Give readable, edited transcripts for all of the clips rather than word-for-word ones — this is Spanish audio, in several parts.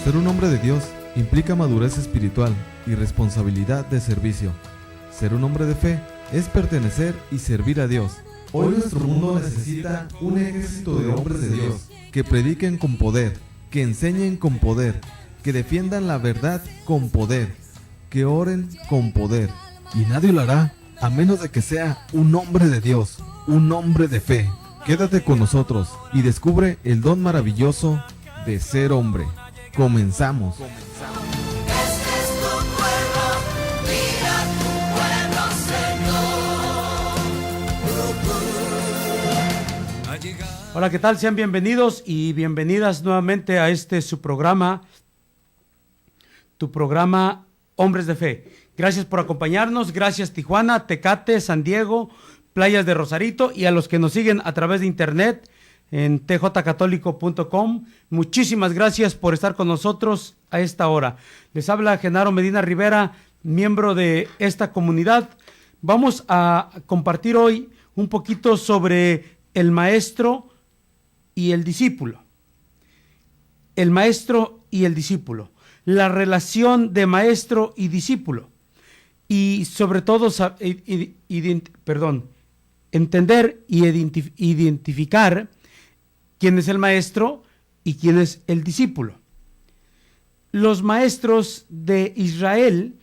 Ser un hombre de Dios implica madurez espiritual y responsabilidad de servicio. Ser un hombre de fe es pertenecer y servir a Dios. Hoy nuestro mundo necesita un ejército de hombres de Dios que prediquen con poder, que enseñen con poder, que defiendan la verdad con poder, que oren con poder. Y nadie lo hará a menos de que sea un hombre de Dios, un hombre de fe. Quédate con nosotros y descubre el don maravilloso de ser hombre. Comenzamos. Este es tu pueblo, mira tu pueblo, Señor. Hola, ¿qué tal? Sean bienvenidos y bienvenidas nuevamente a su programa, tu programa Hombres de Fe. Gracias por acompañarnos, gracias Tijuana, Tecate, San Diego, Playas de Rosarito y a los que nos siguen a través de internet en tjcatólico.com. Muchísimas gracias por estar con nosotros a esta hora. Les habla Genaro Medina Rivera, miembro de esta comunidad. Vamos a compartir hoy un poquito sobre el maestro y el discípulo. El maestro y el discípulo. La relación de maestro y discípulo. Y sobre todo, entender y identificar quién es el maestro y quién es el discípulo. Los maestros de Israel,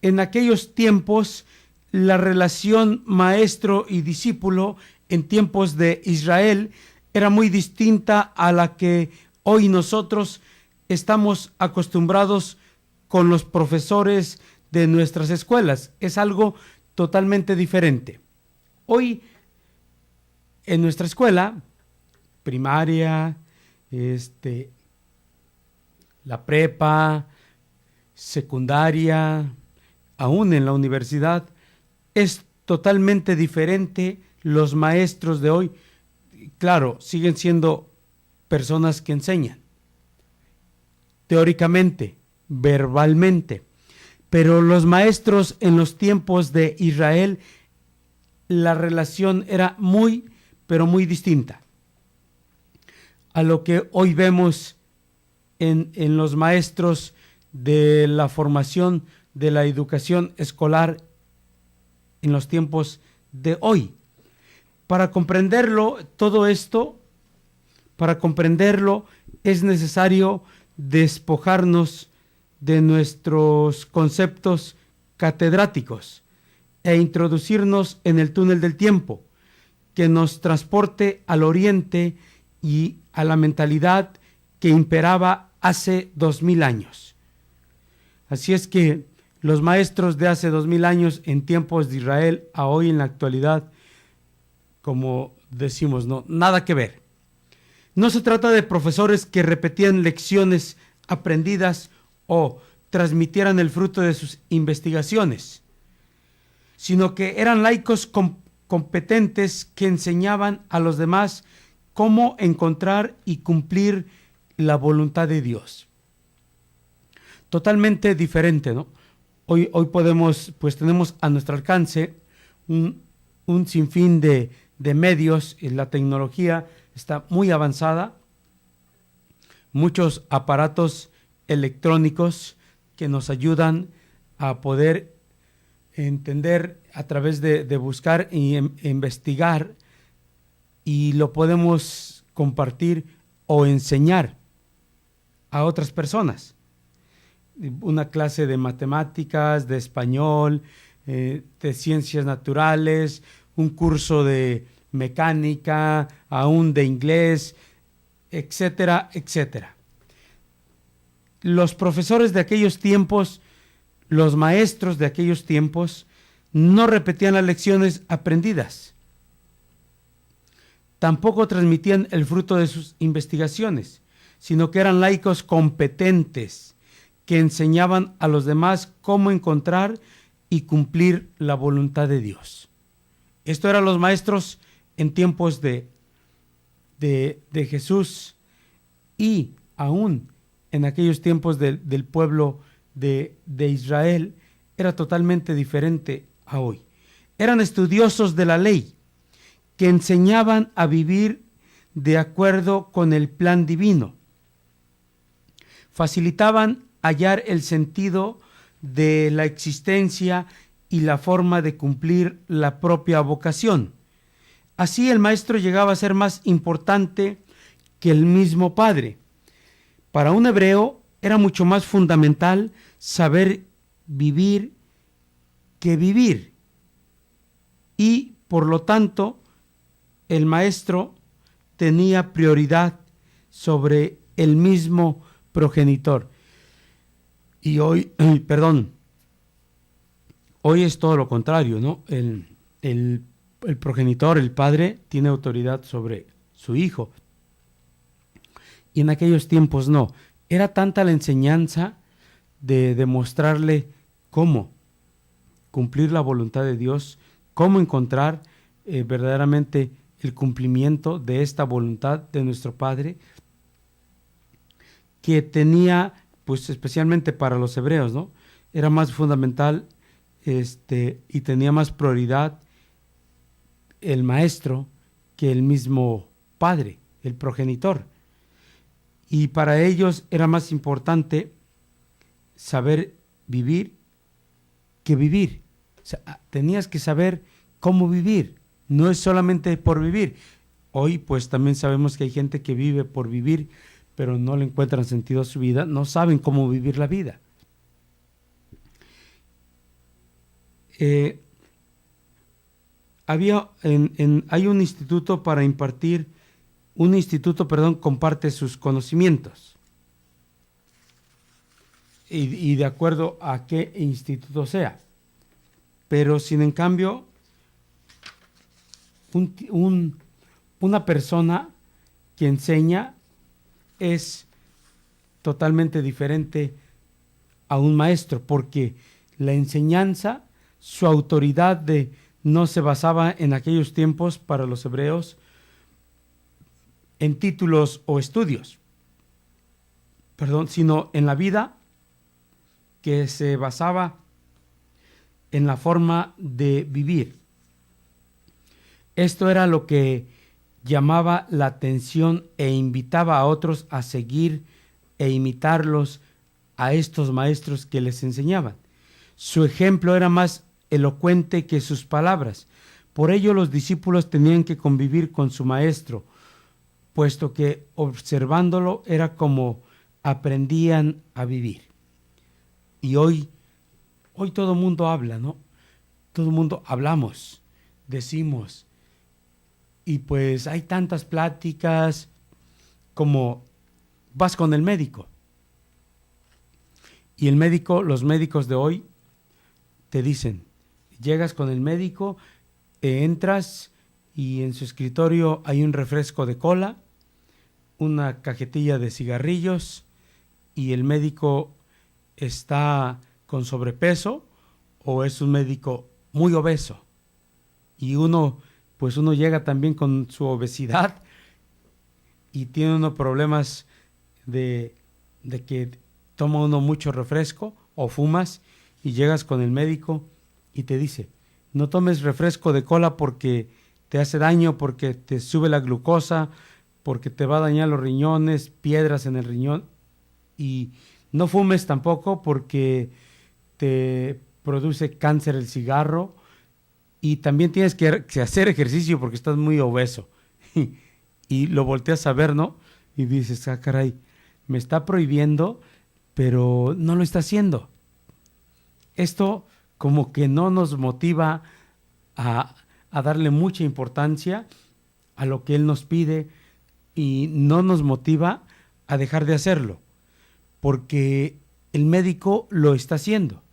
en aquellos tiempos, la relación maestro y discípulo en tiempos de Israel era muy distinta a la que hoy nosotros estamos acostumbrados con los profesores de nuestras escuelas. Es algo totalmente diferente. Hoy, en nuestra escuela primaria, la prepa, secundaria, aún en la universidad, es totalmente diferente los maestros de hoy. Claro, siguen siendo personas que enseñan, teóricamente, verbalmente, pero los maestros en los tiempos de Israel, la relación era muy, pero muy distinta a lo que hoy vemos en los maestros de la formación de la educación escolar en los tiempos de hoy. Para comprenderlo, todo esto, para comprenderlo es necesario despojarnos de nuestros conceptos catedráticos e introducirnos en el túnel del tiempo que nos transporte al oriente y a la mentalidad que imperaba hace 2000 años. Así es que los maestros de hace 2000 años en tiempos de Israel a hoy en la actualidad, como decimos, no, nada que ver. No se trata de profesores que repetían lecciones aprendidas o transmitieran el fruto de sus investigaciones, sino que eran laicos competentes que enseñaban a los demás cómo encontrar y cumplir la voluntad de Dios. Totalmente diferente, ¿no? Hoy podemos, pues tenemos a nuestro alcance un sinfín de medios. La tecnología está muy avanzada, muchos aparatos electrónicos que nos ayudan a poder entender a través de buscar e investigar, y lo podemos compartir o enseñar a otras personas. Una clase de matemáticas, de español, de ciencias naturales, un curso de mecánica, aún de inglés, etcétera, etcétera. Los profesores de aquellos tiempos, los maestros de aquellos tiempos, no repetían las lecciones aprendidas. Tampoco transmitían el fruto de sus investigaciones, sino que eran laicos competentes que enseñaban a los demás cómo encontrar y cumplir la voluntad de Dios. Esto eran los maestros en tiempos de Jesús y aún en aquellos tiempos del pueblo de Israel era totalmente diferente a hoy. Eran estudiosos de la ley, que enseñaban a vivir de acuerdo con el plan divino. Facilitaban hallar el sentido de la existencia y la forma de cumplir la propia vocación. Así el maestro llegaba a ser más importante que el mismo padre. Para un hebreo era mucho más fundamental saber vivir que vivir. Y por lo tanto, el maestro tenía prioridad sobre el mismo progenitor. Y hoy, hoy es todo lo contrario, ¿no? El progenitor, el padre, tiene autoridad sobre su hijo. Y en aquellos tiempos no. Era tanta la enseñanza de demostrarle cómo cumplir la voluntad de Dios, cómo encontrar verdaderamente el cumplimiento de esta voluntad de nuestro Padre, que tenía, pues especialmente para los hebreos, ¿no? Era más fundamental y tenía más prioridad el maestro que el mismo padre, el progenitor. Y para ellos era más importante saber vivir que vivir. O sea, tenías que saber cómo vivir, no es solamente por vivir. Hoy pues también sabemos que hay gente que vive por vivir, pero no le encuentran sentido a su vida, no saben cómo vivir la vida. Hay un instituto para impartir, comparte sus conocimientos. Y de acuerdo a qué instituto sea. Pero sin en cambio, una persona que enseña es totalmente diferente a un maestro, porque la enseñanza, su autoridad no se basaba en aquellos tiempos para los hebreos en títulos o estudios, sino en la vida, que se basaba en la forma de vivir. Esto era lo que llamaba la atención e invitaba a otros a seguir e imitarlos a estos maestros que les enseñaban. Su ejemplo era más elocuente que sus palabras. Por ello los discípulos tenían que convivir con su maestro, puesto que observándolo era como aprendían a vivir. Y hoy todo el mundo habla, ¿no? Todo el mundo hablamos, decimos. Y pues hay tantas pláticas como vas con el médico. Y los médicos de hoy te dicen, llegas con el médico, entras y en su escritorio hay un refresco de cola, una cajetilla de cigarrillos y el médico está con sobrepeso o es un médico muy obeso. Y uno llega también con su obesidad y tiene unos problemas de que toma uno mucho refresco o fumas y llegas con el médico y te dice, no tomes refresco de cola porque te hace daño, porque te sube la glucosa, porque te va a dañar los riñones, piedras en el riñón, y no fumes tampoco porque te produce cáncer el cigarro, y también tienes que hacer ejercicio porque estás muy obeso. Y lo volteas a ver, ¿no? Y dices, caray, me está prohibiendo, pero no lo está haciendo. Esto como que no nos motiva a darle mucha importancia a lo que Él nos pide y no nos motiva a dejar de hacerlo, porque el médico lo está haciendo.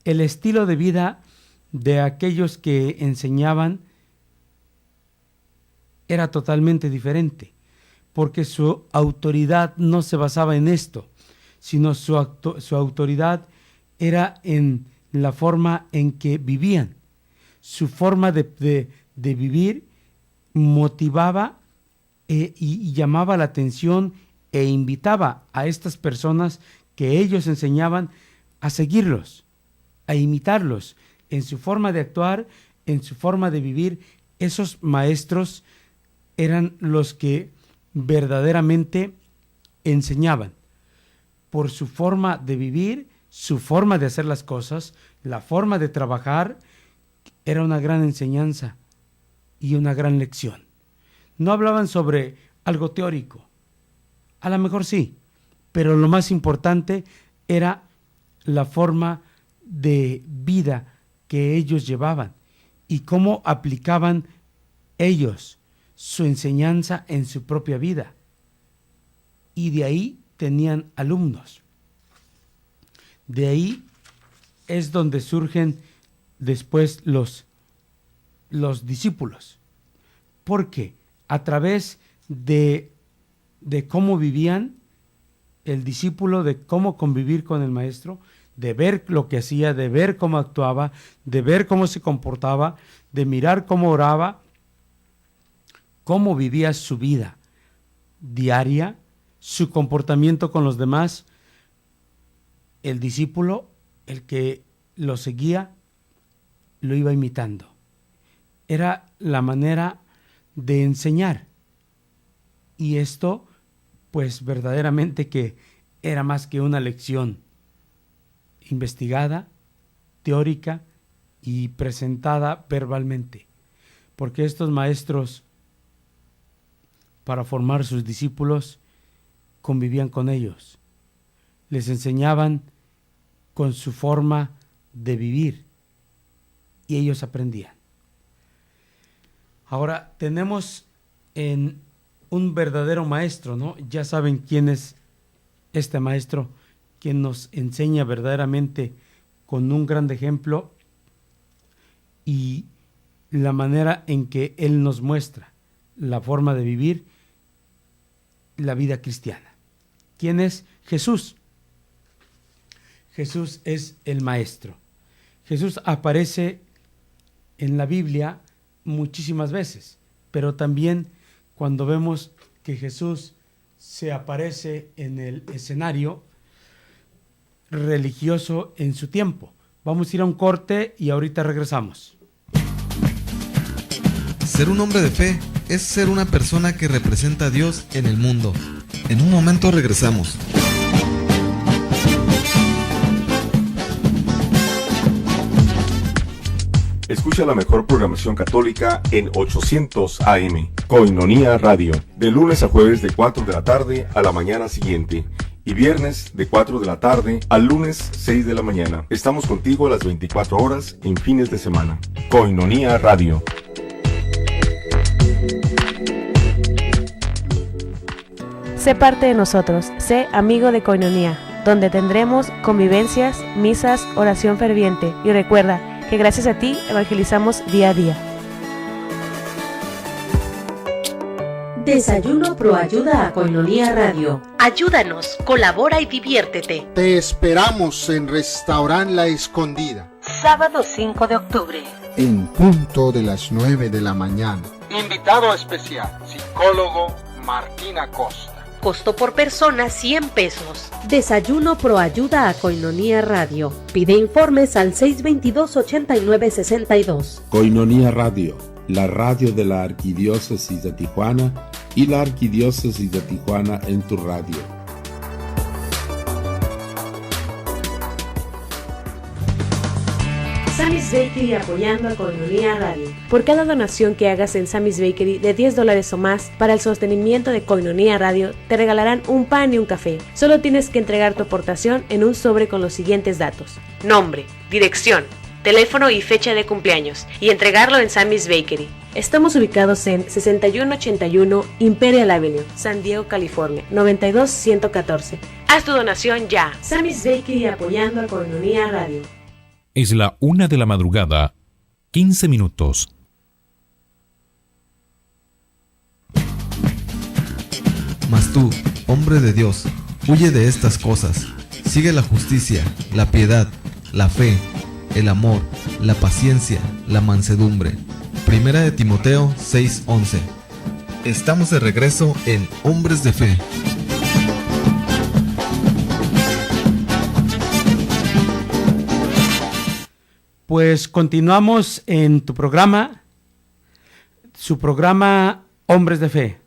El estilo de vida de aquellos que enseñaban era totalmente diferente, porque su autoridad no se basaba en esto, sino su autoridad era en la forma en que vivían. Su forma de vivir motivaba y llamaba la atención e invitaba a estas personas que ellos enseñaban a seguirlos, a imitarlos en su forma de actuar, en su forma de vivir. Esos maestros eran los que verdaderamente enseñaban por su forma de vivir, su forma de hacer las cosas, la forma de trabajar. Era una gran enseñanza y una gran lección. No hablaban sobre algo teórico, a lo mejor sí, pero lo más importante era la forma de vida que ellos llevaban y cómo aplicaban ellos su enseñanza en su propia vida. Y de ahí tenían alumnos. De ahí es donde surgen después los discípulos. Porque a través de cómo vivían el discípulo, de cómo convivir con el maestro, de ver lo que hacía, de ver cómo actuaba, de ver cómo se comportaba, de mirar cómo oraba, cómo vivía su vida diaria, su comportamiento con los demás, el discípulo, el que lo seguía, lo iba imitando. Era la manera de enseñar. Y esto, pues verdaderamente que era más que una lección investigada, teórica y presentada verbalmente. Porque estos maestros, para formar sus discípulos, convivían con ellos. Les enseñaban con su forma de vivir y ellos aprendían. Ahora tenemos en un verdadero maestro, ¿no? Ya saben quién es este maestro, quien nos enseña verdaderamente con un gran ejemplo y la manera en que él nos muestra la forma de vivir la vida cristiana. ¿Quién es Jesús? Jesús es el maestro. Jesús aparece en la Biblia muchísimas veces, pero también cuando vemos que Jesús se aparece en el escenario religioso en su tiempo. Vamos a ir a un corte y ahorita regresamos. Ser un hombre de fe es ser una persona que representa a Dios en el mundo. En un momento regresamos. Escucha la mejor programación católica en 800 AM. Koinonia Radio. De lunes a jueves de 4 de la tarde a la mañana siguiente. Y viernes de 4 de la tarde al lunes 6 de la mañana. Estamos contigo a las 24 horas en fines de semana. Koinonia Radio. Sé parte de nosotros, sé amigo de Koinonia, donde tendremos convivencias, misas, oración ferviente. Y recuerda que gracias a ti evangelizamos día a día. Desayuno Proayuda a Koinonia Radio. Ayúdanos, colabora y diviértete. Te esperamos en Restaurant La Escondida. Sábado 5 de octubre. En punto de las 9 de la mañana. Invitado especial, psicólogo Martín Acosta. Costo por persona 100 pesos. Desayuno Proayuda a Koinonia Radio. Pide informes al 622-8962. Koinonia Radio, la radio de la Arquidiócesis de Tijuana y la Arquidiócesis de Tijuana en tu radio. Sammy's Bakery apoyando a Koinonia Radio. Por cada donación que hagas en Sammy's Bakery de $10 o más para el sostenimiento de Koinonia Radio, te regalarán un pan y un café. Solo tienes que entregar tu aportación en un sobre con los siguientes datos: nombre, dirección, teléfono y fecha de cumpleaños, y entregarlo en Sammy's Bakery. Estamos ubicados en 6181 Imperial Avenue, San Diego, California, 92114. Haz tu donación ya. Sammy's Bakery apoyando a Koinonia Radio. Es la 1 de la madrugada, 15 minutos. Mas tú, hombre de Dios, huye de estas cosas. Sigue la justicia, la piedad, la fe, el amor, la paciencia, la mansedumbre. Primera de Timoteo 6:11. Estamos de regreso en Hombres de Fe. Pues continuamos en tu programa, su programa Hombres de Fe.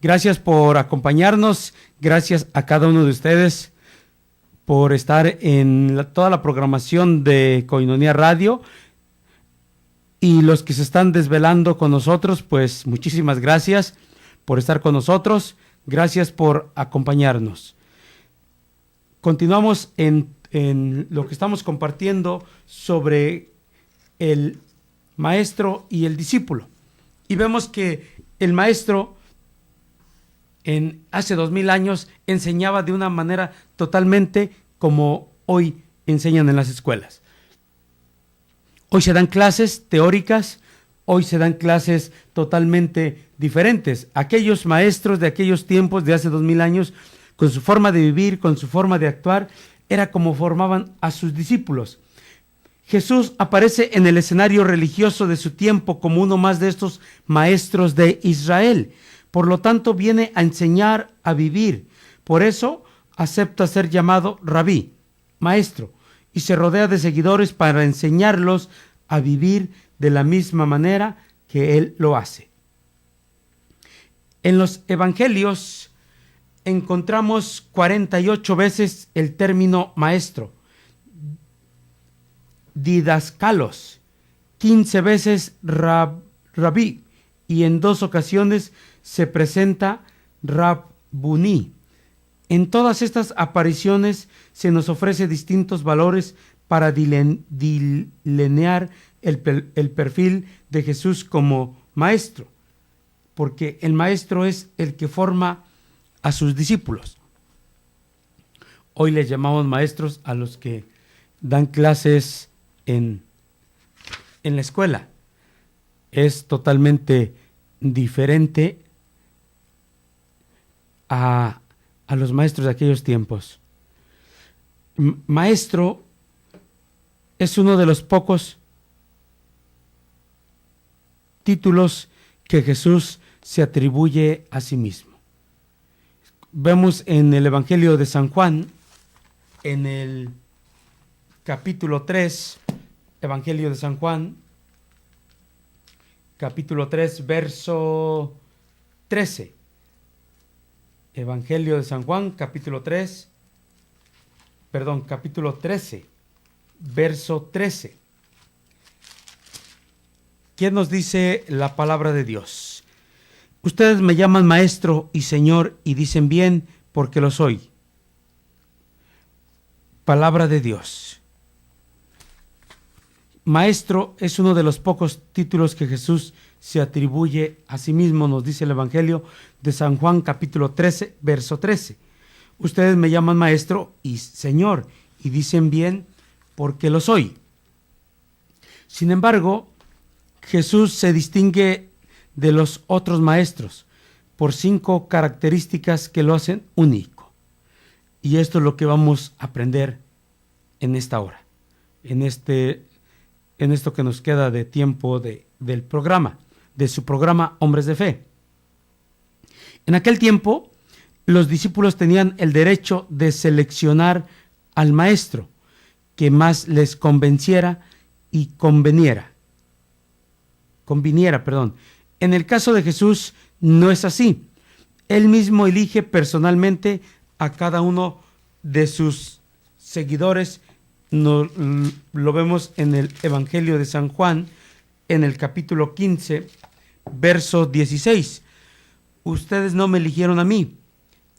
Gracias por acompañarnos, gracias a cada uno de ustedes por estar en toda la programación de Koinonia Radio, y los que se están desvelando con nosotros, pues muchísimas gracias por estar con nosotros, gracias por acompañarnos. Continuamos en lo que estamos compartiendo sobre el maestro y el discípulo, y vemos que el maestro hace 2000 años enseñaba de una manera totalmente como hoy enseñan en las escuelas. Hoy se dan clases teóricas, hoy se dan clases totalmente diferentes. Aquellos maestros de aquellos tiempos de hace 2000 años, con su forma de vivir, con su forma de actuar, era como formaban a sus discípulos. Jesús aparece en el escenario religioso de su tiempo como uno más de estos maestros de Israel. Por lo tanto, viene a enseñar a vivir. Por eso acepta ser llamado rabí, maestro, y se rodea de seguidores para enseñarlos a vivir de la misma manera que él lo hace. En los evangelios encontramos 48 veces el término maestro, didascalos, 15 veces rabí, y en 2 ocasiones se presenta Rabbuní. En todas estas apariciones se nos ofrece distintos valores para delinear el perfil de Jesús como maestro, porque el maestro es el que forma a sus discípulos. Hoy les llamamos maestros a los que dan clases en la escuela. Es totalmente diferente a los maestros de aquellos tiempos. Maestro es uno de los pocos títulos que Jesús se atribuye a sí mismo. Vemos en el Evangelio de San Juan, en el capítulo 3, Evangelio de San Juan, capítulo 3, verso 13. Evangelio de San Juan, capítulo 13, verso 13. ¿Qué nos dice la palabra de Dios? Ustedes me llaman maestro y señor y dicen bien porque lo soy. Palabra de Dios. Maestro es uno de los pocos títulos que Jesús se atribuye a sí mismo, nos dice el Evangelio de San Juan, capítulo 13, verso 13. Ustedes me llaman maestro y señor y dicen bien porque lo soy. Sin embargo, Jesús se distingue de los otros maestros por 5 características que lo hacen único. Y esto es lo que vamos a aprender en esta hora, en esto que nos queda de tiempo del programa, de su programa Hombres de Fe. En aquel tiempo, los discípulos tenían el derecho de seleccionar al maestro que más les conviniera. En el caso de Jesús no es así. Él mismo elige personalmente a cada uno de sus seguidores. Lo vemos en el Evangelio de San Juan, en el capítulo 15, verso 16. Ustedes no me eligieron a mí,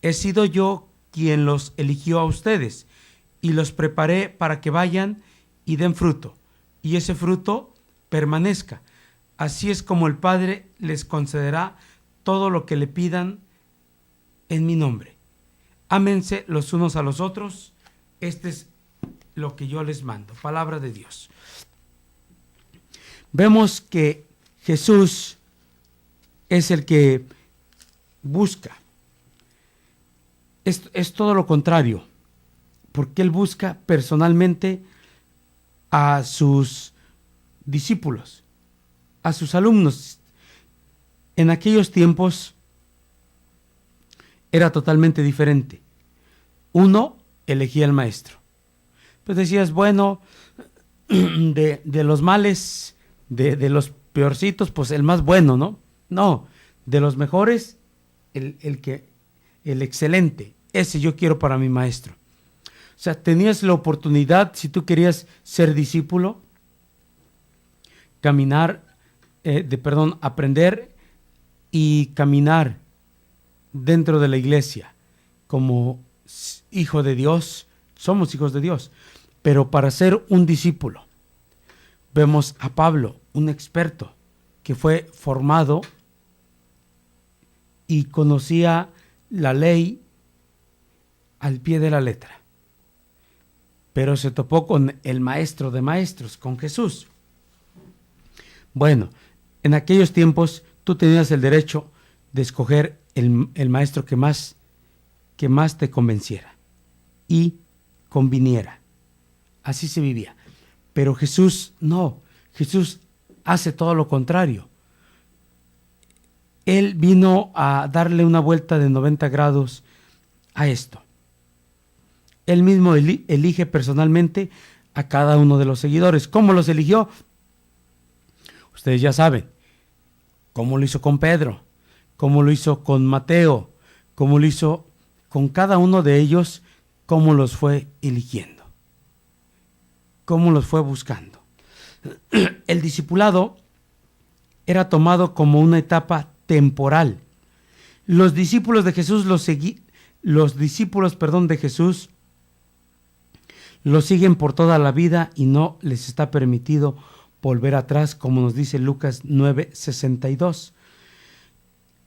he sido yo quien los eligió a ustedes y los preparé para que vayan y den fruto, y ese fruto permanezca. Así es como el Padre les concederá todo lo que le pidan en mi nombre. Ámense los unos a los otros, este es lo que yo les mando. Palabra de Dios. Vemos que Jesús es el que busca. Es todo lo contrario, porque Él busca personalmente a sus discípulos, a sus alumnos. En aquellos tiempos era totalmente diferente. Uno elegía al maestro. Pues decías, bueno, de los males, de los peorcitos, pues el más bueno, ¿no? No, de los mejores, el excelente. Ese yo quiero para mi maestro. O sea, tenías la oportunidad, si tú querías ser discípulo, aprender y caminar dentro de la iglesia como hijo de Dios. Somos hijos de Dios, pero para ser un discípulo, vemos a Pablo, un experto que fue formado y conocía la ley al pie de la letra, pero se topó con el maestro de maestros, con Jesús. Bueno, en aquellos tiempos tú tenías el derecho de escoger el maestro que más te convenciera y conviniera. Así se vivía. Pero Jesús no. Jesús hace todo lo contrario. Él vino a darle una vuelta de 90 grados a esto. Él mismo elige personalmente a cada uno de los seguidores. ¿Cómo los eligió? Ustedes ya saben. Cómo lo hizo con Pedro, cómo lo hizo con Mateo, cómo lo hizo con cada uno de ellos, cómo los fue eligiendo, cómo los fue buscando. El discipulado era tomado como una etapa temporal. Los discípulos de Jesús lo siguen por toda la vida y no les está permitido volver atrás, como nos dice Lucas 9:62.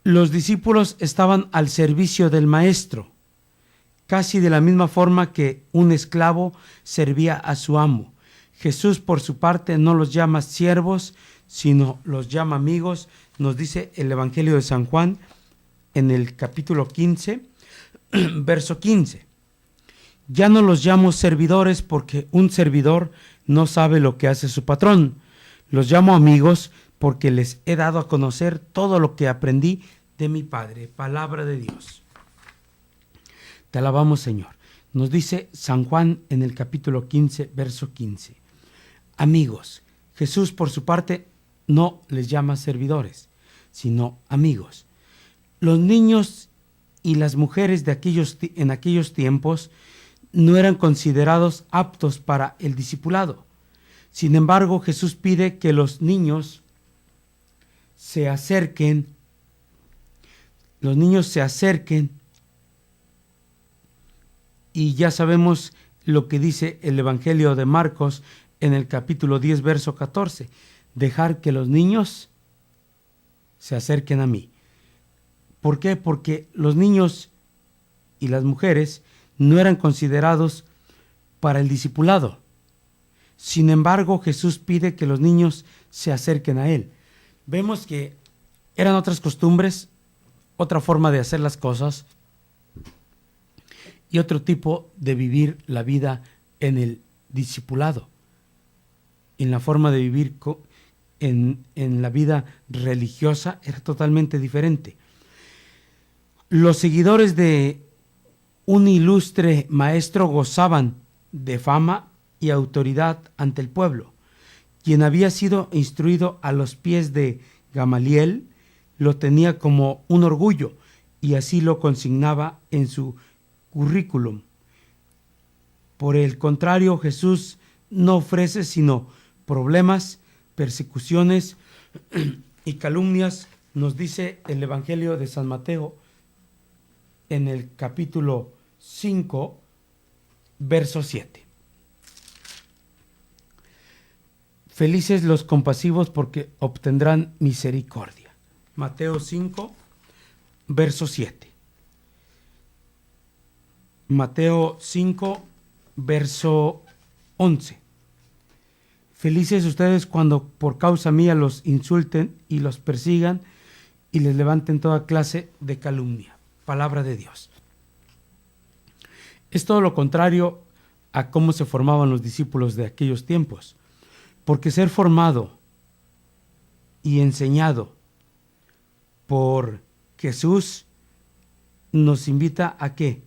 Los discípulos estaban al servicio del maestro, casi de la misma forma que un esclavo servía a su amo. Jesús, por su parte, no los llama siervos, sino los llama amigos. Nos dice el Evangelio de San Juan en el capítulo 15, verso 15. Ya no los llamo servidores porque un servidor no sabe lo que hace su patrón. Los llamo amigos porque les he dado a conocer todo lo que aprendí de mi Padre. Palabra de Dios. Te alabamos, Señor. Nos dice San Juan en el capítulo 15, verso 15. Amigos. Jesús, por su parte, no les llama servidores, sino amigos. Los niños y las mujeres en aquellos tiempos no eran considerados aptos para el discipulado. Sin embargo, Jesús pide que los niños se acerquen. Y ya sabemos lo que dice el Evangelio de Marcos en el capítulo 10, verso 14. Dejar que los niños se acerquen a mí. ¿Por qué? Porque los niños y las mujeres no eran considerados para el discipulado. Sin embargo, Jesús pide que los niños se acerquen a Él. Vemos que eran otras costumbres, otra forma de hacer las cosas y otro tipo de vivir la vida en el discipulado, en la forma de vivir en la vida religiosa era totalmente diferente. Los seguidores de un ilustre maestro gozaban de fama y autoridad ante el pueblo. Quien había sido instruido a los pies de Gamaliel lo tenía como un orgullo y así lo consignaba en su currículum. Por el contrario, Jesús no ofrece sino problemas, persecuciones y calumnias, nos dice el Evangelio de San Mateo en el capítulo 5, verso 7. Felices los compasivos porque obtendrán misericordia. Mateo 5, verso 7. Mateo 5, verso 11. Felices ustedes cuando por causa mía los insulten y los persigan y les levanten toda clase de calumnia. Palabra de Dios. Es todo lo contrario a cómo se formaban los discípulos de aquellos tiempos. Porque ser formado y enseñado por Jesús nos invita a ¿qué?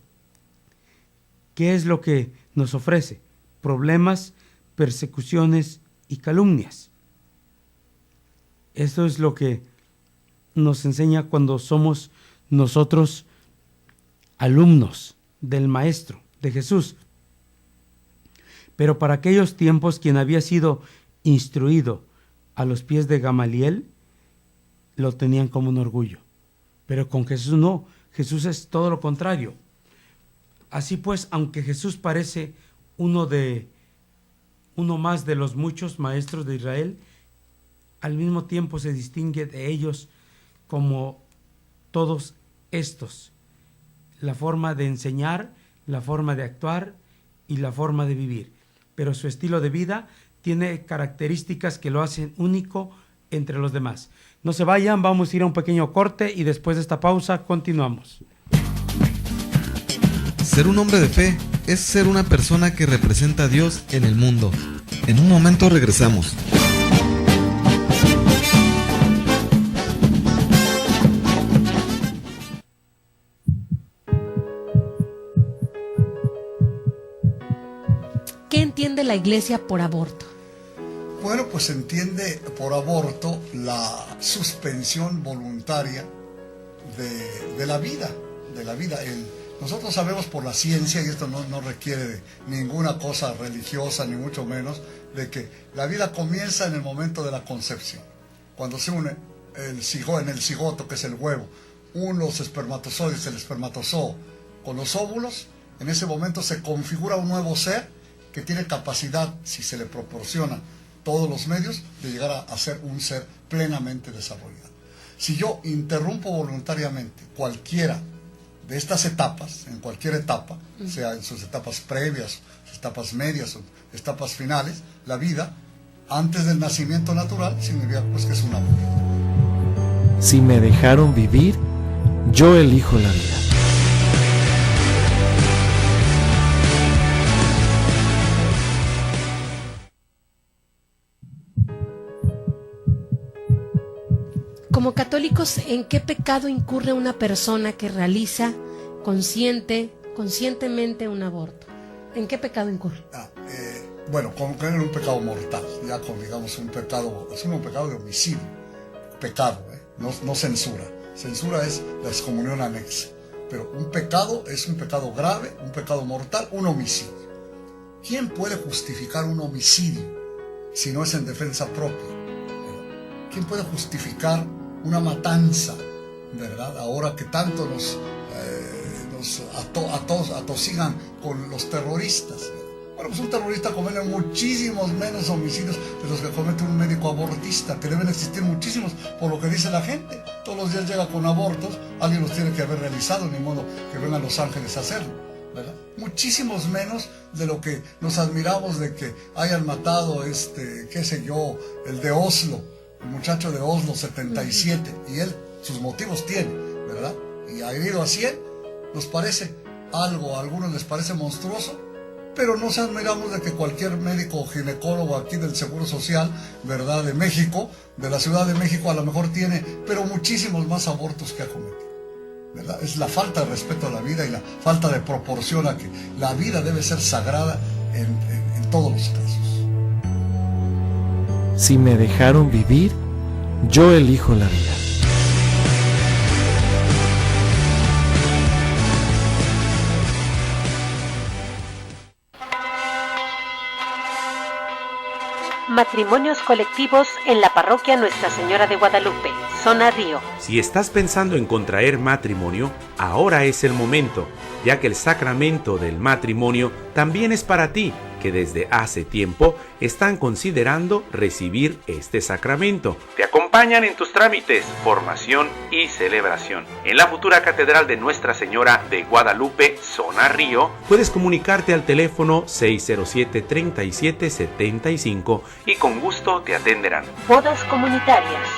¿Qué es lo que nos ofrece? Problemas, persecuciones y calumnias. Eso es lo que nos enseña cuando somos nosotros alumnos del Maestro, de Jesús. Pero para aquellos tiempos, quien había sido instruido a los pies de Gamaliel, lo tenían como un orgullo. Pero con Jesús no, Jesús es todo lo contrario. Así pues, aunque Jesús parece uno más de los muchos maestros de Israel, al mismo tiempo se distingue de ellos como todos estos. La forma de enseñar, la forma de actuar y la forma de vivir. Pero su estilo de vida tiene características que lo hacen único entre los demás. No se vayan, vamos a ir a un pequeño corte y después de esta pausa continuamos. Ser un hombre de fe es ser una persona que representa a Dios en el mundo. En un momento regresamos. ¿Qué entiende la Iglesia por aborto? Bueno, pues se entiende por aborto la suspensión voluntaria de la vida. Nosotros sabemos por la ciencia, y esto no requiere de ninguna cosa religiosa, ni mucho menos, de que la vida comienza en el momento de la concepción. Cuando se une en el cigoto, que es el huevo, los espermatozoides, el espermatozoo, con los óvulos, en ese momento se configura un nuevo ser que tiene capacidad, si se le proporciona todos los medios, de llegar a ser un ser plenamente desarrollado. Si yo interrumpo voluntariamente cualquiera de estas etapas, en cualquier etapa, sea en sus etapas previas, sus etapas medias o etapas finales, la vida, antes del nacimiento natural, significa pues que es un aborto. Si me dejaron vivir, yo elijo la vida. Como católicos, ¿en qué pecado incurre una persona que realiza conscientemente un aborto? ¿En qué pecado incurre? Bueno, como que en un pecado mortal, ya con, digamos, un pecado de homicidio. Pecado, no censura. Censura es la excomunión anexa. Pero un pecado es un pecado grave, un pecado mortal, un homicidio. ¿Quién puede justificar un homicidio si no es en defensa propia? ¿Quién puede justificar una matanza, verdad? Ahora que tanto nos atosigan con los terroristas. Bueno, pues un terrorista comete muchísimos menos homicidios de los que comete un médico abortista, que deben existir muchísimos, por lo que dice la gente. Todos los días llega con abortos, alguien los tiene que haber realizado, ni modo que vengan Los Ángeles a hacerlo, ¿verdad? Muchísimos menos de lo que nos admiramos de que hayan matado, qué sé yo, el de Oslo, el muchacho de Oslo, 77, y él sus motivos tiene, ¿verdad? Y ha herido a 100, nos parece algo, a algunos les parece monstruoso, pero nos admiramos de que cualquier médico o ginecólogo aquí del Seguro Social, ¿verdad?, de México, de la Ciudad de México, a lo mejor tiene, pero muchísimos más abortos que ha cometido, ¿verdad? Es la falta de respeto a la vida y la falta de proporción a que la vida debe ser sagrada en todos los casos. Si me dejaron vivir, yo elijo la vida. Matrimonios colectivos en la parroquia Nuestra Señora de Guadalupe, zona Río. Si estás pensando en contraer matrimonio, ahora es el momento, ya que el sacramento del matrimonio también es para ti, que desde hace tiempo están considerando recibir este sacramento. Te acompañan en tus trámites, formación y celebración. En la futura Catedral de Nuestra Señora de Guadalupe, zona Río, puedes comunicarte al teléfono 607-3775 y con gusto te atenderán. Bodas comunitarias.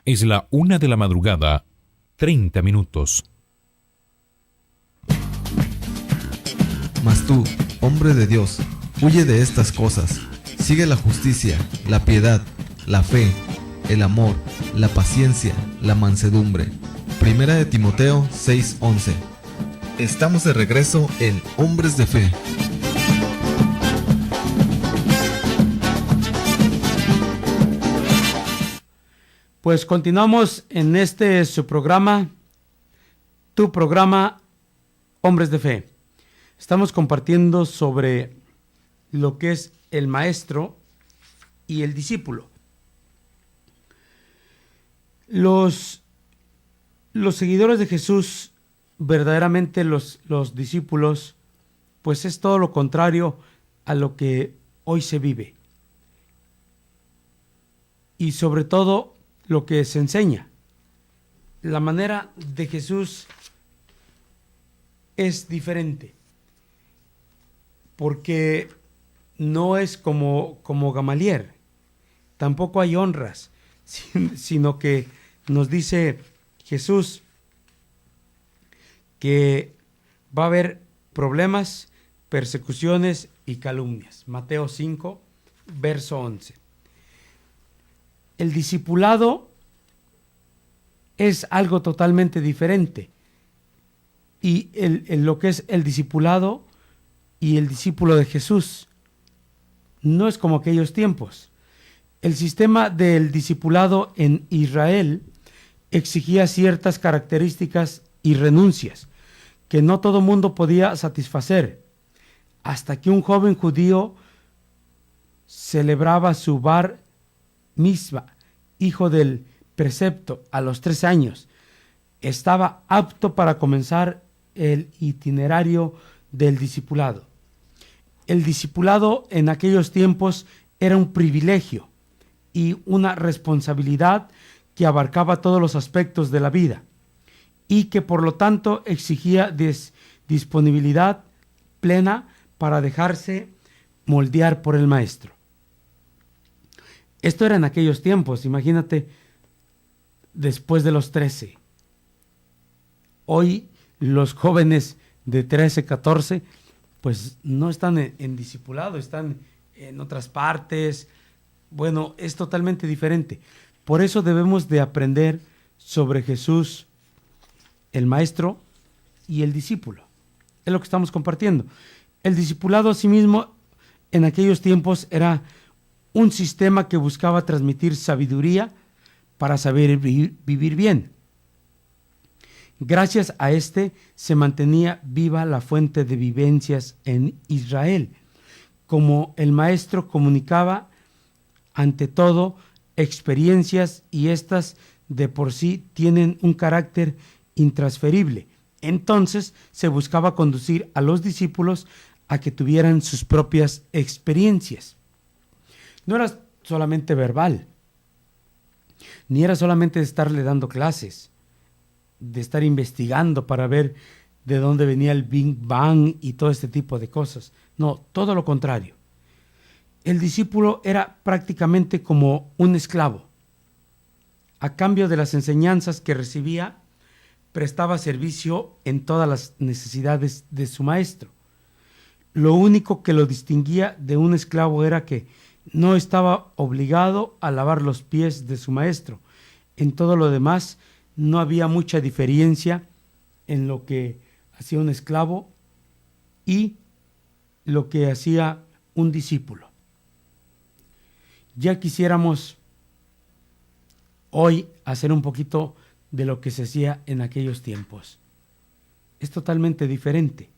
Es la 1 de la madrugada, 30 minutos. Mas tú, hombre de Dios, huye de estas cosas. Sigue la justicia, la piedad, la fe, el amor, la paciencia, la mansedumbre. Primera de Timoteo 6:11. Estamos de regreso en Hombres de Fe. Pues continuamos en su programa, tu programa Hombres de Fe. Estamos compartiendo sobre lo que es el maestro y el discípulo. Los seguidores de Jesús, verdaderamente los discípulos, pues es todo lo contrario a lo que hoy se vive. Y sobre todo lo que se enseña. La manera de Jesús es diferente, porque no es como Gamaliel, tampoco hay honras, sino que nos dice Jesús que va a haber problemas, persecuciones y calumnias. Mateo 5, verso 11. El discipulado es algo totalmente diferente. Y lo que es el discipulado y el discípulo de Jesús no es como aquellos tiempos. El sistema del discipulado en Israel exigía ciertas características y renuncias que no todo mundo podía satisfacer, hasta que un joven judío celebraba su bar mitzvah, hijo del precepto, a los 3 años. Estaba apto para comenzar el itinerario del discipulado. El discipulado en aquellos tiempos era un privilegio y una responsabilidad que abarcaba todos los aspectos de la vida y que por lo tanto exigía disponibilidad plena para dejarse moldear por el maestro. Esto era en aquellos tiempos, imagínate, después de los 13. Hoy los jóvenes de 13, 14, pues no están en discipulado, están en otras partes. Bueno, es totalmente diferente. Por eso debemos de aprender sobre Jesús, el maestro y el discípulo. Es lo que estamos compartiendo. El discipulado asimismo en aquellos tiempos era un sistema que buscaba transmitir sabiduría para saber vivir bien. Gracias a se mantenía viva la fuente de vivencias en Israel, como el maestro comunicaba ante todo experiencias y estas de por sí tienen un carácter intransferible. Entonces se buscaba conducir a los discípulos a que tuvieran sus propias experiencias. No era solamente verbal, ni era solamente de estarle dando clases, de estar investigando para ver de dónde venía el Big Bang y todo este tipo de cosas. No, todo lo contrario. El discípulo era prácticamente como un esclavo. A cambio de las enseñanzas que recibía, prestaba servicio en todas las necesidades de su maestro. Lo único que lo distinguía de un esclavo era que no estaba obligado a lavar los pies de su maestro. En todo lo demás no había mucha diferencia en lo que hacía un esclavo y lo que hacía un discípulo. Ya quisiéramos hoy hacer un poquito de lo que se hacía en aquellos tiempos. Es totalmente diferente.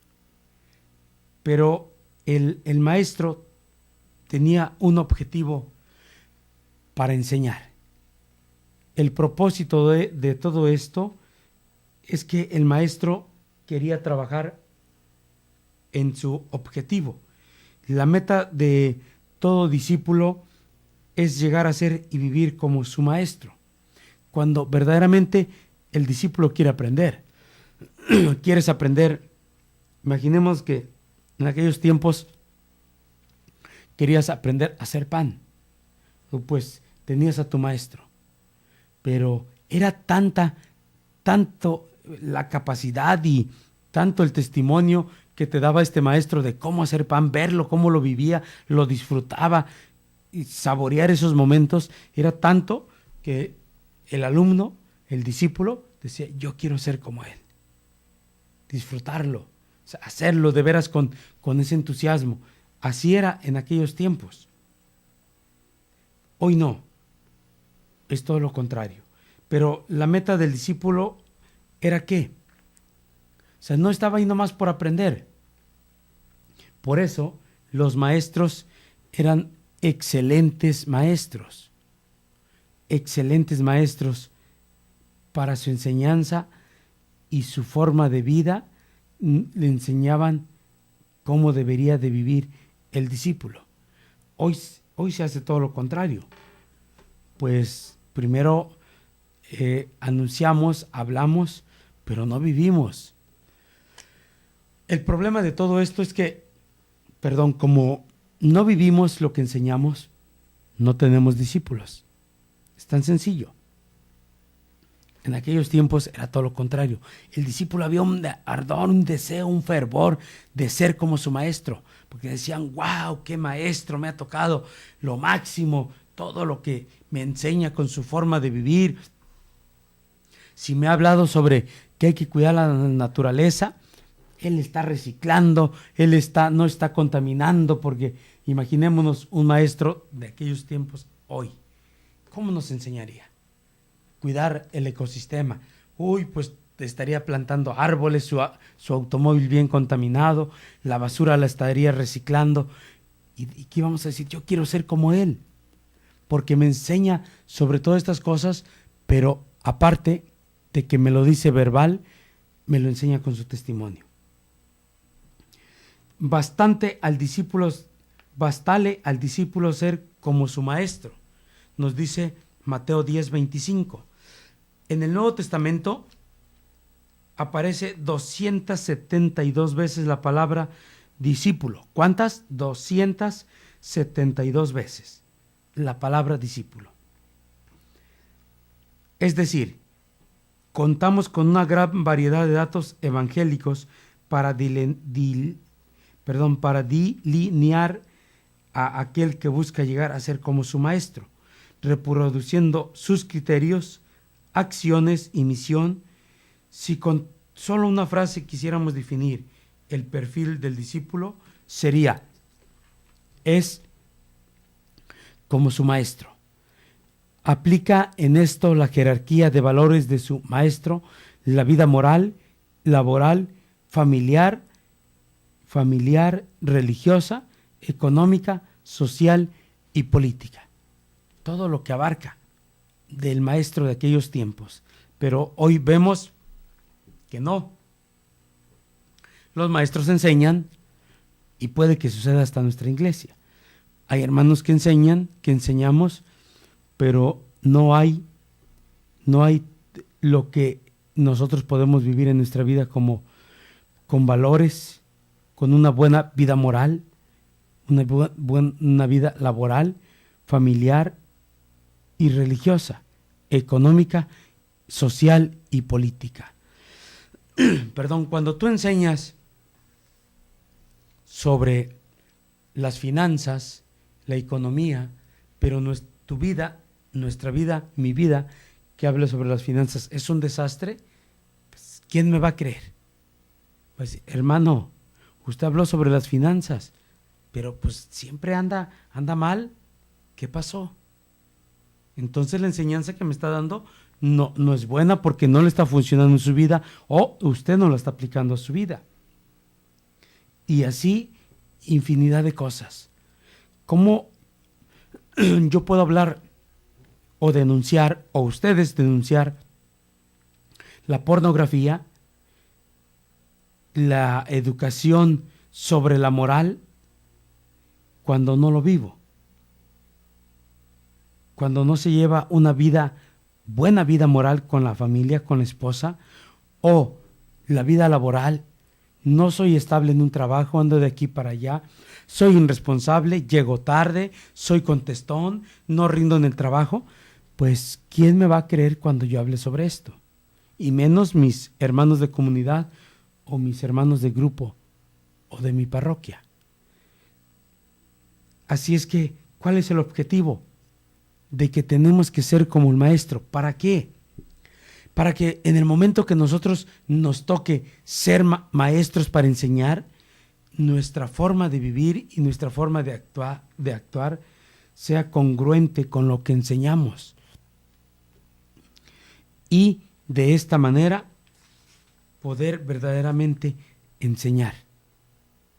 Pero el maestro tenía un objetivo para enseñar. El propósito de todo esto es que el maestro quería trabajar en su objetivo. La meta de todo discípulo es llegar a ser y vivir como su maestro. Cuando verdaderamente el discípulo quiere aprender. Quieres aprender. Imaginemos que en aquellos tiempos querías aprender a hacer pan. Pues tenías a tu maestro. Pero era tanto la capacidad y tanto el testimonio que te daba este maestro de cómo hacer pan, verlo, cómo lo vivía, lo disfrutaba y saborear esos momentos. Era tanto que el alumno, el discípulo, decía, yo quiero ser como él. disfrutarlo, o sea, hacerlo de veras con ese entusiasmo. Así era en aquellos tiempos. Hoy no, es todo lo contrario. Pero la meta del discípulo era ¿qué? O sea, no estaba ahí nomás por aprender. Por eso los maestros eran excelentes maestros para su enseñanza y su forma de vida. Le enseñaban cómo debería de vivir el discípulo. Hoy se hace todo lo contrario. Pues primero anunciamos, hablamos, pero no vivimos. El problema de todo esto es que, como no vivimos lo que enseñamos, no tenemos discípulos. Es tan sencillo. En aquellos tiempos era todo lo contrario. El discípulo había un ardor, un deseo, un fervor de ser como su maestro, porque decían, wow, qué maestro me ha tocado, lo máximo, todo lo que me enseña con su forma de vivir. Si me ha hablado sobre que hay que cuidar la naturaleza, él está reciclando, no está contaminando, porque imaginémonos un maestro de aquellos tiempos hoy. ¿Cómo nos enseñaría? Cuidar el ecosistema. Pues estaría plantando árboles, su automóvil bien contaminado, la basura la estaría reciclando. ¿Y qué vamos a decir? Yo quiero ser como él, porque me enseña sobre todas estas cosas, pero aparte de que me lo dice verbal, me lo enseña con su testimonio. Bastale al discípulo ser como su maestro, nos dice Mateo 10:25. En el Nuevo Testamento aparece 272 veces la palabra discípulo. ¿Cuántas? 272 veces la palabra discípulo. Es decir, contamos con una gran variedad de datos evangélicos para delinear a aquel que busca llegar a ser como su maestro, reproduciendo sus criterios, acciones y misión. Si con solo una frase quisiéramos definir el perfil del discípulo, sería: es como su maestro. Aplica en esto la jerarquía de valores de su maestro, la vida moral, laboral, familiar, religiosa, económica, social y política. Todo lo que abarca del maestro de aquellos tiempos. Pero hoy vemos que no. Los maestros enseñan, y puede que suceda hasta en nuestra iglesia. Hay hermanos que enseñan, que enseñamos, pero no hay lo que nosotros podemos vivir en nuestra vida como con valores, con una buena vida moral, una vida laboral, familiar y religiosa, económica, social y política. Cuando tú enseñas sobre las finanzas, la economía, pero tu vida, nuestra vida, mi vida, que habla sobre las finanzas, es un desastre, pues, ¿quién me va a creer? Pues, hermano, usted habló sobre las finanzas, pero pues siempre anda mal. ¿Qué pasó? Entonces la enseñanza que me está dando no es buena, porque no le está funcionando en su vida, o usted no la está aplicando a su vida. Y así infinidad de cosas. ¿Cómo yo puedo hablar o denunciar, o ustedes denunciar, la pornografía, la educación sobre la moral, cuando no lo vivo? Cuando no se lleva una buena vida moral con la familia, con la esposa, o la vida laboral, no soy estable en un trabajo, ando de aquí para allá, soy irresponsable, llego tarde, soy contestón, no rindo en el trabajo, pues ¿quién me va a creer cuando yo hable sobre esto? Y menos mis hermanos de comunidad o mis hermanos de grupo o de mi parroquia. Así es que, ¿cuál es el objetivo? De que tenemos que ser como el maestro. ¿Para qué? para que en el momento que nosotros nos toque ser maestros para enseñar, nuestra forma de vivir y nuestra forma de actuar sea congruente con lo que enseñamos. Y de esta manera poder verdaderamente enseñar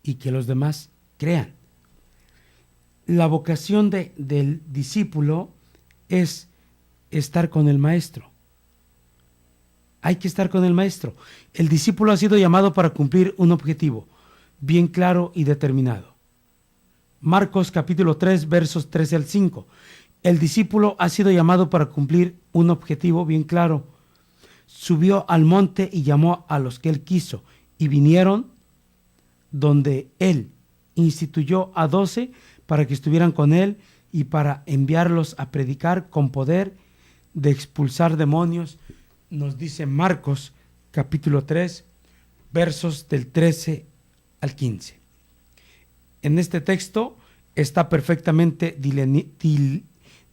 y que los demás crean. La vocación del discípulo es estar con el maestro. Hay que estar con el maestro. El discípulo ha sido llamado para cumplir un objetivo bien claro y determinado. Marcos capítulo 3, versos 13 al 5. El discípulo ha sido llamado para cumplir un objetivo bien claro. Subió al monte y llamó a los que él quiso, y vinieron donde él instituyó a 12 para que estuvieran con él y para enviarlos a predicar con poder de expulsar demonios, nos dice Marcos capítulo 3, versos del 13 al 15. En este texto está perfectamente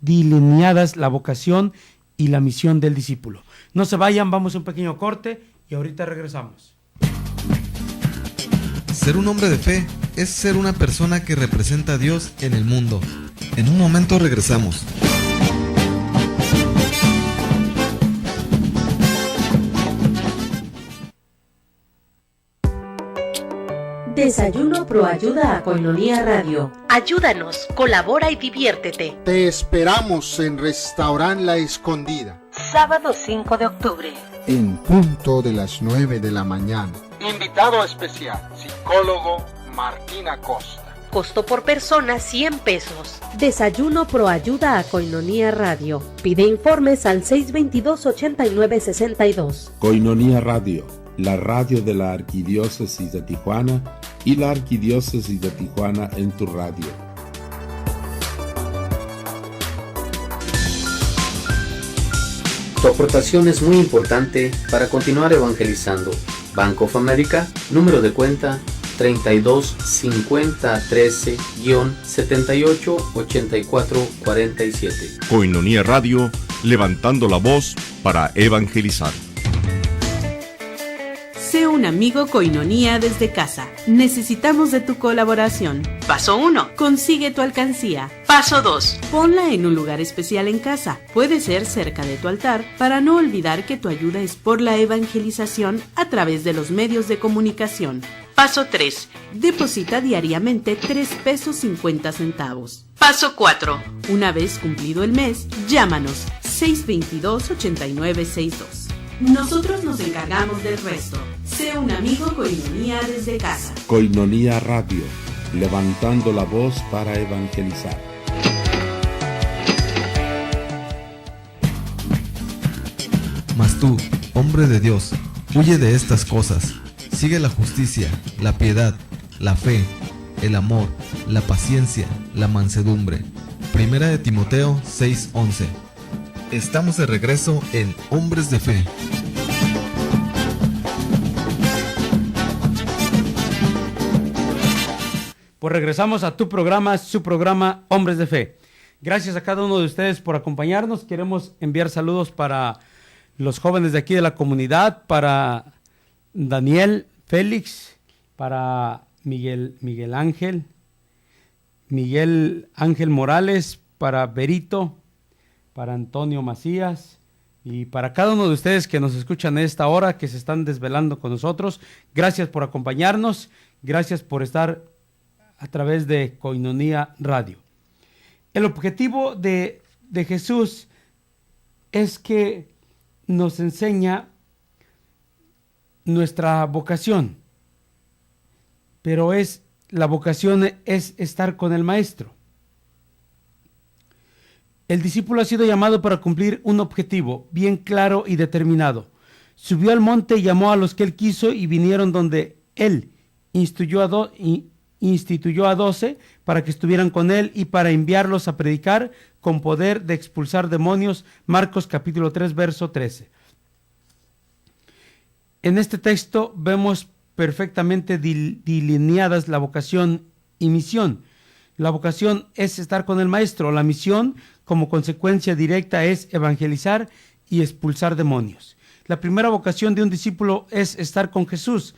delineadas la vocación y la misión del discípulo. No se vayan, vamos a un pequeño corte y ahorita regresamos. Ser un hombre de fe es ser una persona que representa a Dios en el mundo. En un momento regresamos. Desayuno Proayuda a Koinonía Radio. Ayúdanos, colabora y diviértete. Te esperamos en Restaurant La Escondida. Sábado 5 de octubre. En punto de las 9 de la mañana. Invitado especial, psicólogo Martín Acosta. Costo por persona 100 pesos. Desayuno Proayuda a Koinonía Radio. Pide informes al 622-8962. Koinonía Radio, la radio de la Arquidiócesis de Tijuana y la Arquidiócesis de Tijuana en tu radio. Tu aportación es muy importante para continuar evangelizando. Bank of America, número de cuenta 32 50 13 78 84 47. Koinonía Radio, levantando la voz para evangelizar. Sé un amigo Koinonía desde casa. Necesitamos de tu colaboración. Paso 1. Consigue tu alcancía. Paso 2. Ponla en un lugar especial en casa. Puede ser cerca de tu altar para no olvidar que tu ayuda es por la evangelización a través de los medios de comunicación. Paso 3. Deposita diariamente 3 pesos 50 centavos. Paso 4. Una vez cumplido el mes, llámanos 622-8962. Nosotros nos encargamos del resto. Sé un amigo Koinonía desde casa. Koinonía Radio, levantando la voz para evangelizar. Mas tú, hombre de Dios, huye de estas cosas. Sigue la justicia, la piedad, la fe, el amor, la paciencia, la mansedumbre. Primera de Timoteo 6:11. Estamos de regreso en Hombres de Fe. Pues regresamos a tu programa, su programa Hombres de Fe. Gracias a cada uno de ustedes por acompañarnos. Queremos enviar saludos para los jóvenes de aquí de la comunidad, para Daniel, Félix, para Miguel Ángel Morales, para Berito, para Antonio Macías y para cada uno de ustedes que nos escuchan a esta hora, que se están desvelando con nosotros. Gracias por acompañarnos, gracias por estar a través de Koinonía Radio. El objetivo de Jesús es que nos enseña nuestra vocación, pero la vocación es estar con el Maestro. El discípulo ha sido llamado para cumplir un objetivo bien claro y determinado. Subió al monte y llamó a los que él quiso y vinieron donde él instituyó a 12 para que estuvieran con él y para enviarlos a predicar con poder de expulsar demonios. Marcos capítulo 3, verso 13. En este texto vemos perfectamente delineadas la vocación y misión. La vocación es estar con el Maestro. La misión, como consecuencia directa, es evangelizar y expulsar demonios. La primera vocación de un discípulo es estar con Jesús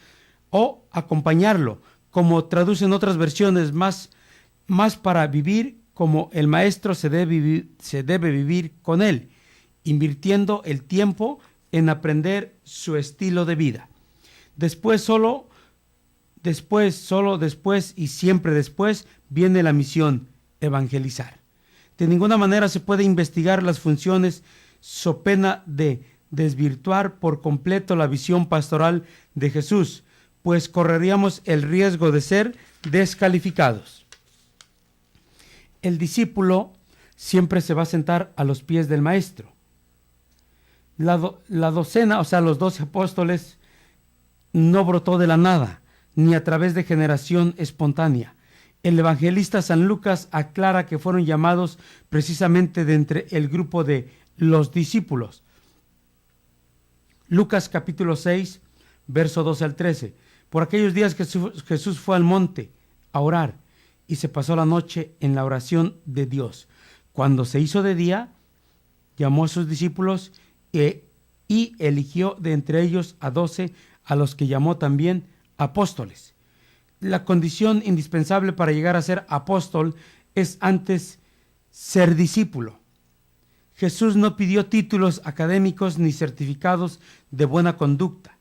o acompañarlo, como traducen otras versiones, más para vivir como el maestro se debe vivir con él, invirtiendo el tiempo en aprender su estilo de vida. Después y siempre después viene la misión, evangelizar. De ninguna manera se puede investigar las funciones so pena de desvirtuar por completo la visión pastoral de Jesús, pues correríamos el riesgo de ser descalificados. El discípulo siempre se va a sentar a los pies del maestro. La docena, o sea, los 12 apóstoles, no brotó de la nada, ni a través de generación espontánea. El evangelista San Lucas aclara que fueron llamados precisamente de entre el grupo de los discípulos. Lucas capítulo 6, verso 12 al 13. Por aquellos días Jesús fue al monte a orar y se pasó la noche en la oración de Dios. Cuando se hizo de día, llamó a sus discípulos y eligió de entre ellos a 12, a los que llamó también apóstoles. La condición indispensable para llegar a ser apóstol es antes ser discípulo. Jesús no pidió títulos académicos ni certificados de buena conducta,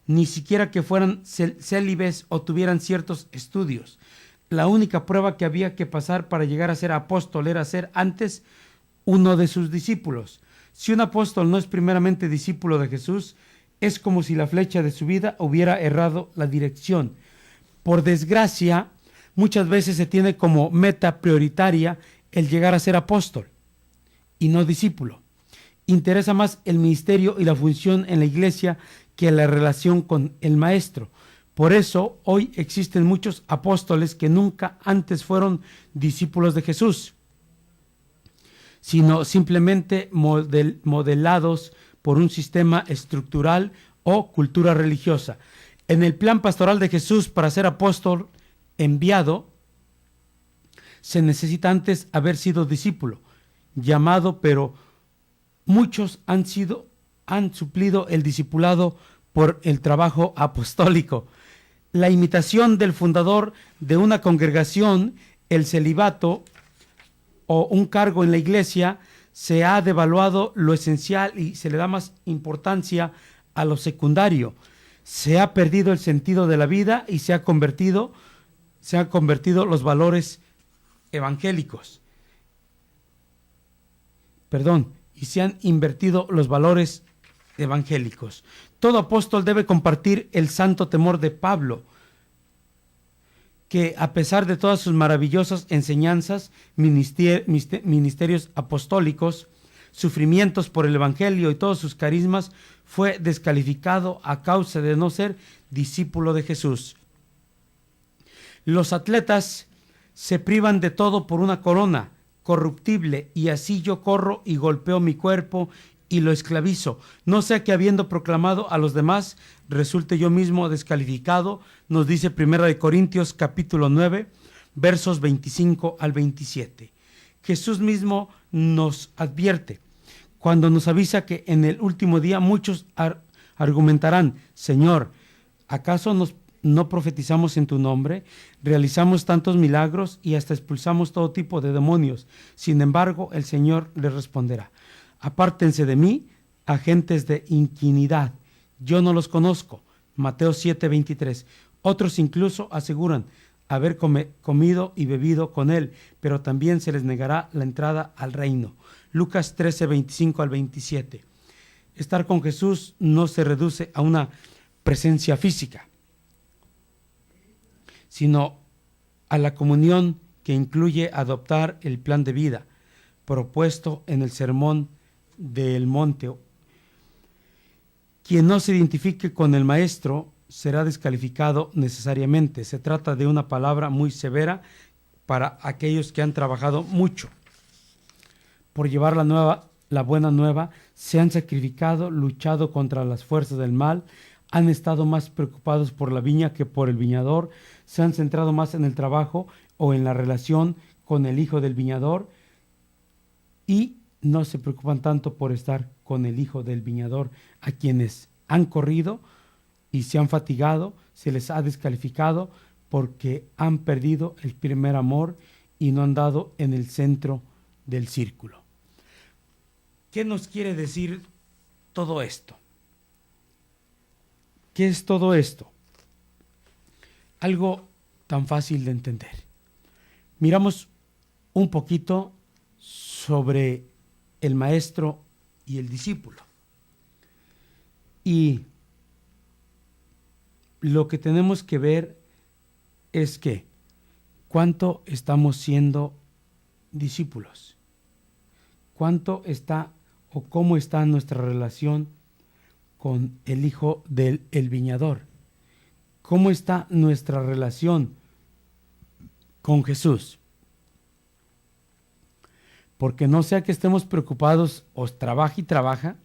ni siquiera que fueran célibes o tuvieran ciertos estudios. La única prueba que había que pasar para llegar a ser apóstol era ser antes uno de sus discípulos. Si un apóstol no es primeramente discípulo de Jesús, es como si la flecha de su vida hubiera errado la dirección. Por desgracia, muchas veces se tiene como meta prioritaria el llegar a ser apóstol y no discípulo. Interesa más el ministerio y la función en la iglesia que la relación con el maestro. Por eso hoy existen muchos apóstoles que nunca antes fueron discípulos de Jesús, sino simplemente modelados por un sistema estructural o cultura religiosa. En el plan pastoral de Jesús para ser apóstol enviado, se necesita antes haber sido discípulo, llamado, pero muchos han suplido el discipulado por el trabajo apostólico. La imitación del fundador de una congregación, el celibato o un cargo en la iglesia, se ha devaluado lo esencial y se le da más importancia a lo secundario. Se ha perdido el sentido de la vida y se han convertido los valores evangélicos. Y se han invertido los valores evangélicos. Todo apóstol debe compartir el santo temor de Pablo, que a pesar de todas sus maravillosas enseñanzas, ministerios apostólicos, sufrimientos por el evangelio y todos sus carismas, fue descalificado a causa de no ser discípulo de Jesús. Los atletas se privan de todo por una corona corruptible, y así yo corro y golpeo mi cuerpo y lo esclavizo, no sea que habiendo proclamado a los demás resulte yo mismo descalificado, nos dice 1 Corintios capítulo 9, versos 25 al 27. Jesús mismo nos advierte cuando nos avisa que en el último día muchos argumentarán: Señor, ¿acaso no profetizamos en tu nombre? Realizamos tantos milagros y hasta expulsamos todo tipo de demonios. Sin embargo, el Señor les responderá: apártense de mí, agentes de iniquidad, yo no los conozco. Mateo 7:23. Otros incluso aseguran haber comido y bebido con él, pero también se les negará la entrada al reino. Lucas 13:25 al 27. Estar con Jesús no se reduce a una presencia física, sino a la comunión que incluye adoptar el plan de vida propuesto en el Sermón del Monte. Quien no se identifique con el Maestro será descalificado necesariamente. Se trata de una palabra muy severa para aquellos que han trabajado mucho por llevar la buena nueva, se han sacrificado, luchado contra las fuerzas del mal, han estado más preocupados por la viña que por el viñador, se han centrado más en el trabajo o en la relación con el hijo del viñador y no se preocupan tanto por estar con el hijo del viñador, a quienes han corrido y se han fatigado, se les ha descalificado porque han perdido el primer amor y no han dado en el centro del círculo. ¿Qué nos quiere decir todo esto? ¿Qué es todo esto? Algo tan fácil de entender. Miramos un poquito sobre el maestro y el discípulo. Y lo que tenemos que ver es que cuánto estamos siendo discípulos, cuánto está o cómo está nuestra relación con el hijo del viñador, cómo está nuestra relación con Jesús. Porque no sea que estemos preocupados o trabaja y trabaja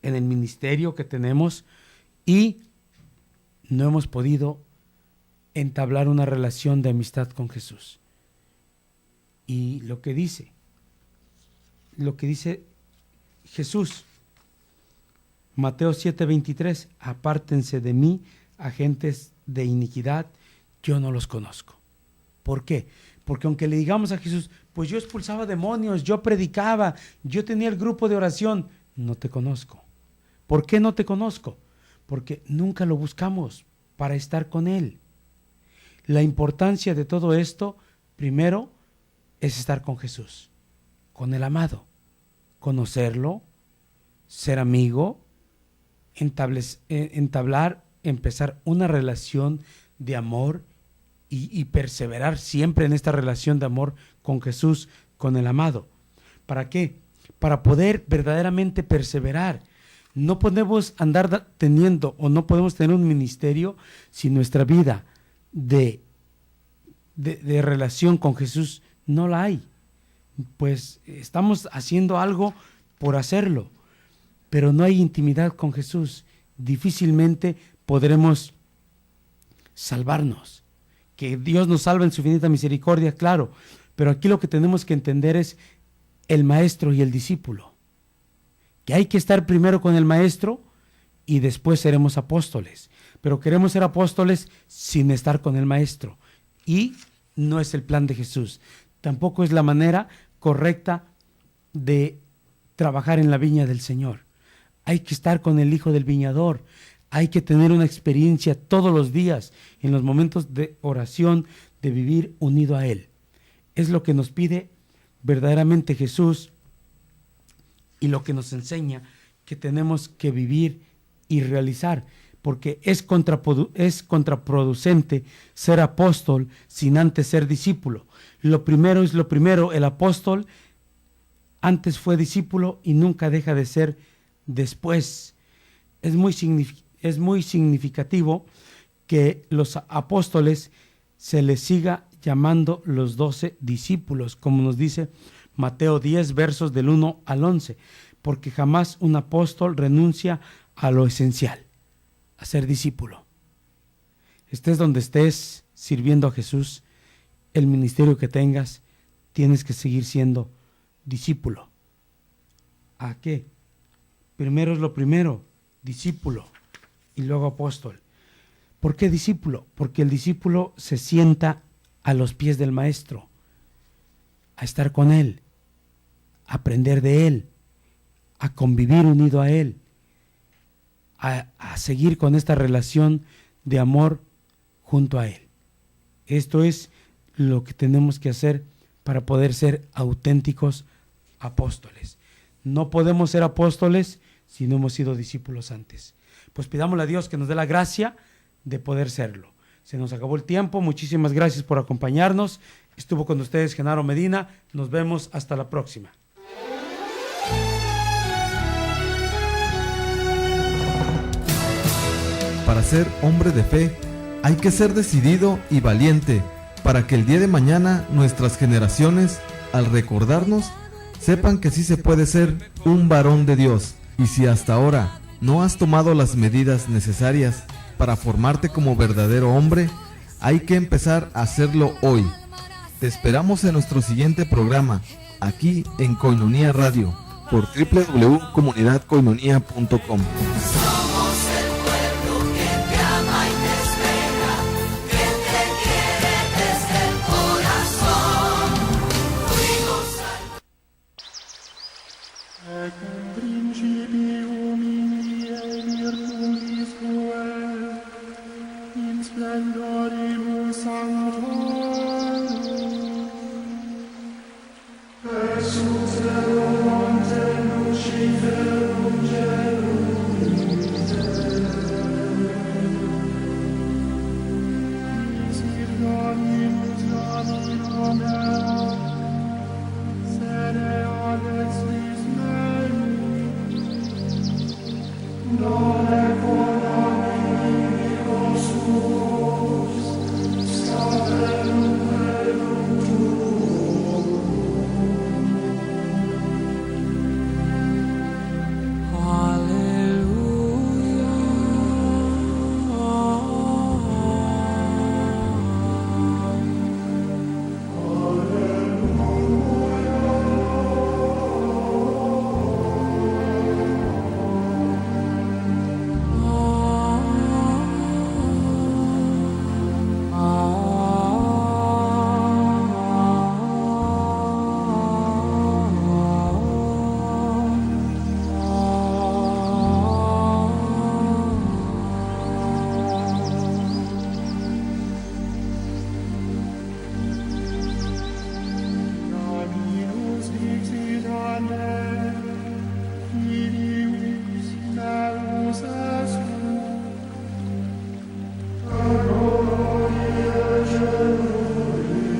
en el ministerio que tenemos y no hemos podido entablar una relación de amistad con Jesús. Y lo que dice Jesús, Mateo 7:23, apártense de mí, agentes de iniquidad, yo no los conozco. ¿Por qué? Porque aunque le digamos a Jesús, pues yo expulsaba demonios, yo predicaba, yo tenía el grupo de oración, no te conozco. ¿Por qué no te conozco? Porque nunca lo buscamos para estar con Él. La importancia de todo esto, primero, es estar con Jesús, con el amado, conocerlo, ser amigo, empezar una relación de amor y perseverar siempre en esta relación de amor con Jesús, con el amado. ¿Para qué? Para poder verdaderamente perseverar. No podemos andar teniendo o no podemos tener un ministerio si nuestra vida de relación con Jesús no la hay. Pues estamos haciendo algo por hacerlo, pero no hay intimidad con Jesús. Difícilmente podremos salvarnos. Que Dios nos salva en su infinita misericordia, claro, pero aquí lo que tenemos que entender es el maestro y el discípulo. Que hay que estar primero con el maestro y después seremos apóstoles. Pero queremos ser apóstoles sin estar con el maestro. Y no es el plan de Jesús. Tampoco es la manera correcta de trabajar en la viña del Señor. Hay que estar con el hijo del viñador. Hay que tener una experiencia todos los días, en los momentos de oración, de vivir unido a Él. Es lo que nos pide verdaderamente Jesús y lo que nos enseña que tenemos que vivir y realizar, porque es contraproducente ser apóstol sin antes ser discípulo. Lo primero es lo primero, el apóstol antes fue discípulo y nunca deja de ser después. Es muy significativo que los apóstoles se les siga llamando los 12 discípulos, como nos dice Mateo 10, versos del 1 al 11, porque jamás un apóstol renuncia a lo esencial, a ser discípulo. Estés donde estés sirviendo a Jesús, el ministerio que tengas, tienes que seguir siendo discípulo. ¿A qué? Primero es lo primero, discípulo, y luego apóstol. ¿Por qué discípulo? Porque el discípulo se sienta a los pies del maestro, a estar con él, a aprender de él, a convivir unido a él, a seguir con esta relación de amor junto a él. Esto es lo que tenemos que hacer para poder ser auténticos apóstoles. No podemos ser apóstoles si no hemos sido discípulos antes. Pues pidámosle a Dios que nos dé la gracia de poder serlo. Se nos acabó el tiempo. Muchísimas gracias por acompañarnos. Estuvo con ustedes Genaro Medina. Nos vemos hasta la próxima. Para ser hombre de fe, hay que ser decidido y valiente, para que el día de mañana nuestras generaciones, al recordarnos, sepan que sí se puede ser un varón de Dios. Y si hasta ahora no has tomado las medidas necesarias para formarte como verdadero hombre, hay que empezar a hacerlo hoy. Te esperamos en nuestro siguiente programa, aquí en Koinonia Radio, por www.comunidadkoinonia.com. Somos el pueblo que te ama y te espera, que te quiere desde el corazón. Fuimos Ec in principium in die virtutis tuae, in splendoribus sanctorum, exsus Deo ante luciferum celum Isir Dominus Dominum erat, sede alexis mei, done quodam inimicos suos, scavelum velum tuum. Dominus dixit ante, Filius melus est tu, gloria celui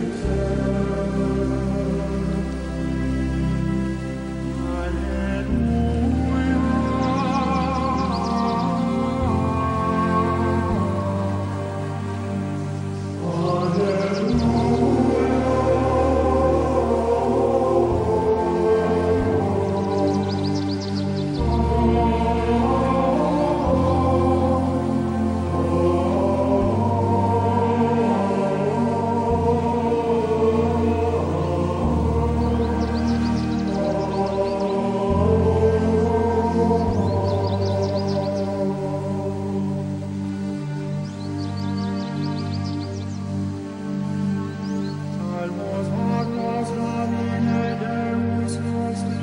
Salvos agnos Domine Deus nostre,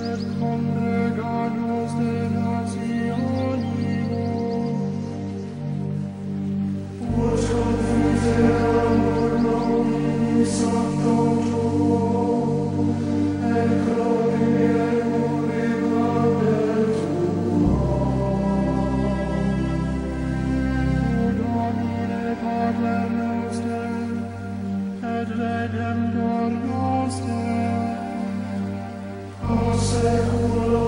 et congregados de nationibus, ut confideamur nomini sanctum tuum, et gloriemur imanem tuam. O Domine Pater noster, et Redemptor noster, a seculum